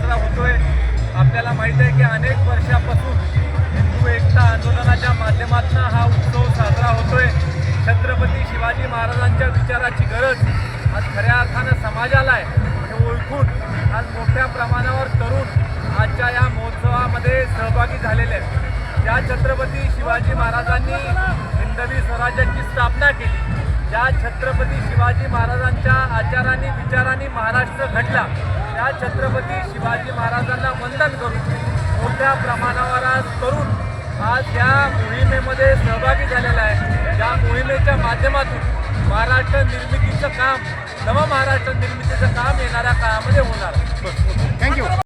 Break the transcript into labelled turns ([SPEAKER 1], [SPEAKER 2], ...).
[SPEAKER 1] साजरा होतोय। आपल्याला माहीत आहे की अनेक वर्षापासून हिंदू एकता आंदोलनाच्या माध्यमातून हा उत्सव साजरा होतोय। छत्रपती शिवाजी महाराजांच्या विचाराची गरज आज खऱ्या अर्थानं समाजाला आहे हे ओळखून आज मोठ्या प्रमाणावर तरुण आजच्या या महोत्सवामध्ये सहभागी झालेले आहेत। ज्या छत्रपती शिवाजी महाराजांनी हिंदवी स्वराज्याची स्थापना केली, ज्या छत्रपती शिवाजी महाराजांच्या आचारांनी विचारांनी महाराष्ट्र घडला, त्या छत्रपती शिवाजी महाराजांना वंदन करून मोठ्या प्रमाणावर आज तरुण आज या मोहिमेमध्ये सहभागी झालेला आहे। या मोहिमेच्या माध्यमातून महाराष्ट्र निर्मितीचं काम, नवं महाराष्ट्र निर्मितीचं काम येणाऱ्या काळामध्ये होणार।
[SPEAKER 2] थँक्यू।